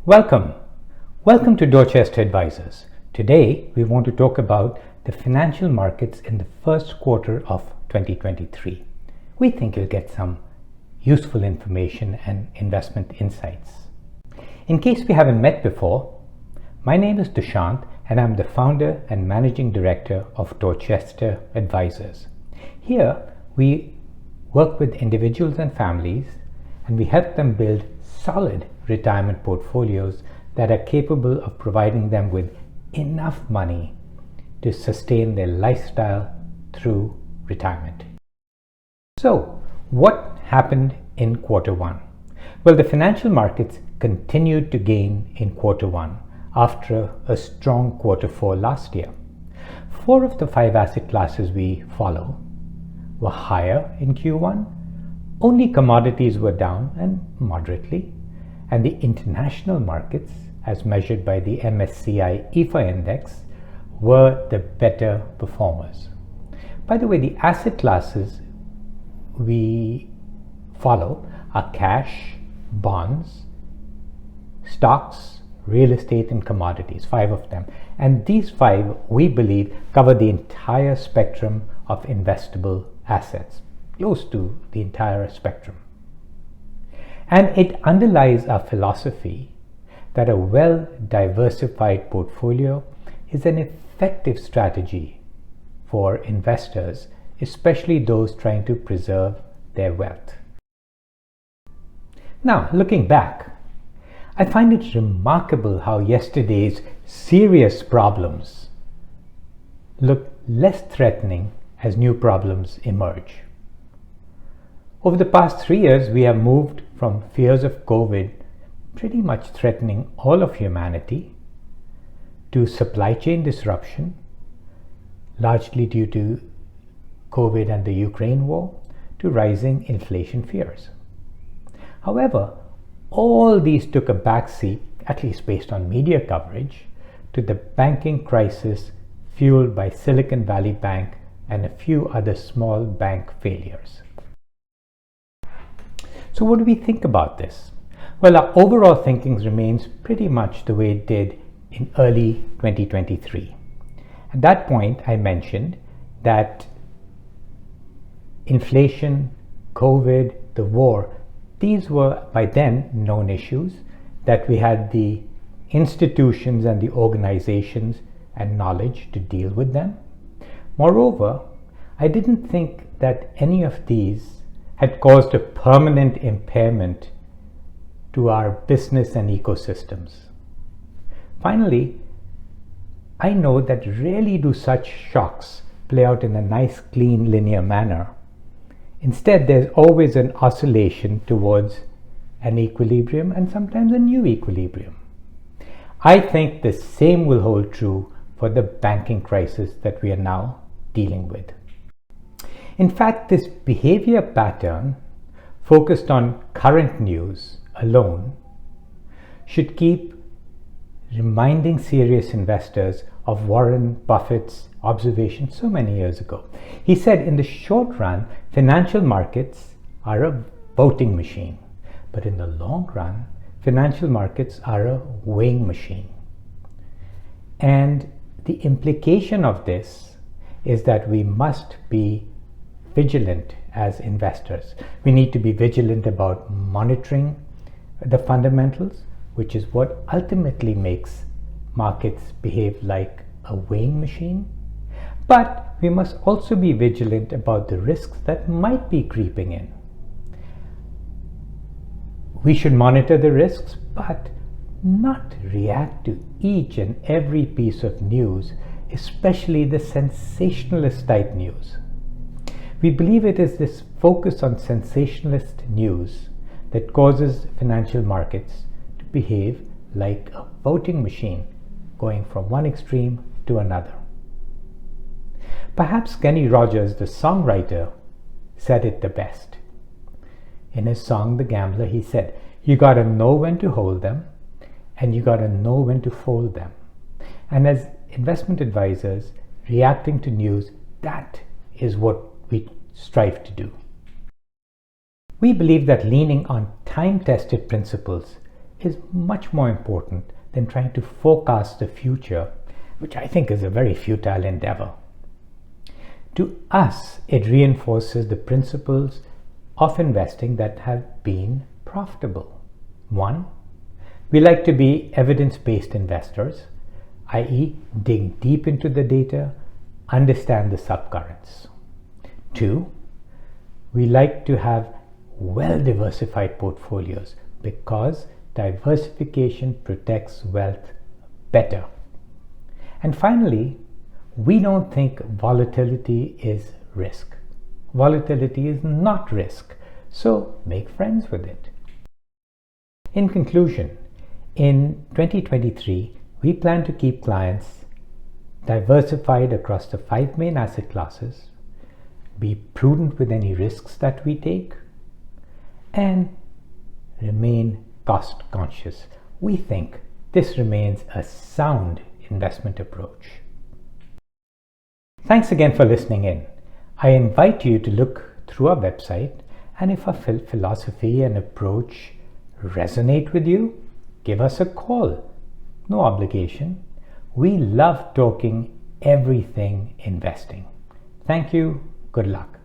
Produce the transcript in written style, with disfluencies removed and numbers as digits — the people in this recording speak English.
Welcome. Welcome to Dorchester Advisors. Today, we want to talk about the financial markets in the first quarter of 2023. We think you'll get some useful information and investment insights. In case we haven't met before, my name is Dushyant and I'm the founder and managing director of Dorchester Advisors. Here, we work with individuals and families and we help them build solid retirement portfolios that are capable of providing them with enough money to sustain their lifestyle through retirement. So, what happened in quarter one? Well, the financial markets continued to gain in quarter one after a strong quarter four last year. 4 of the 5 asset classes we follow were higher in Q1. Only commodities were down and moderately, and the international markets, as measured by the MSCI EAFE index, were the better performers. By the way, the asset classes we follow are cash, bonds, stocks, real estate, and commodities, 5 of them. And these 5, we believe, cover the entire spectrum of investable assets, close to the entire spectrum. And it underlies our philosophy that a well-diversified portfolio is an effective strategy for investors, especially those trying to preserve their wealth. Now, looking back, I find it remarkable how yesterday's serious problems look less threatening as new problems emerge. Over the past 3 years, we have moved from fears of COVID pretty much threatening all of humanity to supply chain disruption, largely due to COVID and the Ukraine war, to rising inflation fears. However, all these took a backseat, at least based on media coverage, to the banking crisis fueled by Silicon Valley Bank and a few other small bank failures. So what do we think about this? Well, our overall thinking remains pretty much the way it did in early 2023. At that point, I mentioned that inflation, COVID, the war, these were by then known issues, that we had the institutions and the organizations and knowledge to deal with them. Moreover, I didn't think that any of these had caused a permanent impairment to our business and ecosystems. Finally, I know that rarely do such shocks play out in a nice, clean, linear manner. Instead, there's always an oscillation towards an equilibrium and sometimes a new equilibrium. I think the same will hold true for the banking crisis that we are now dealing with. In fact, this behavior pattern, focused on current news alone, should keep reminding serious investors of Warren Buffett's observation so many years ago. He said, in the short run, financial markets are a voting machine, but in the long run, financial markets are a weighing machine. And the implication of this is that we must be vigilant as investors. We need to be vigilant about monitoring the fundamentals, which is what ultimately makes markets behave like a weighing machine. But we must also be vigilant about the risks that might be creeping in. We should monitor the risks, but not react to each and every piece of news, especially the sensationalist type news. We believe it is this focus on sensationalist news that causes financial markets to behave like a voting machine, going from one extreme to another. Perhaps Kenny Rogers, the songwriter, said it the best. In his song, The Gambler, he said, "You gotta know when to hold them, and you gotta know when to fold them." And as investment advisors reacting to news, that is what we strive to do. We believe that leaning on time-tested principles is much more important than trying to forecast the future, which I think is a very futile endeavor. To us, it reinforces the principles of investing that have been profitable. 1. We like to be evidence-based investors, i.e., dig deep into the data, understand the subcurrents. 2. We like to have well-diversified portfolios because diversification protects wealth better. And finally, we don't think volatility is risk. Volatility is not risk, so make friends with it. In conclusion, in 2023, we plan to keep clients diversified across the 5 main asset classes, be prudent with any risks that we take, and remain cost conscious. We think this remains a sound investment approach. Thanks again for listening in. I invite you to look through our website, and if our philosophy and approach resonate with you, give us a call. No obligation. We love talking everything investing. Thank you. Good luck.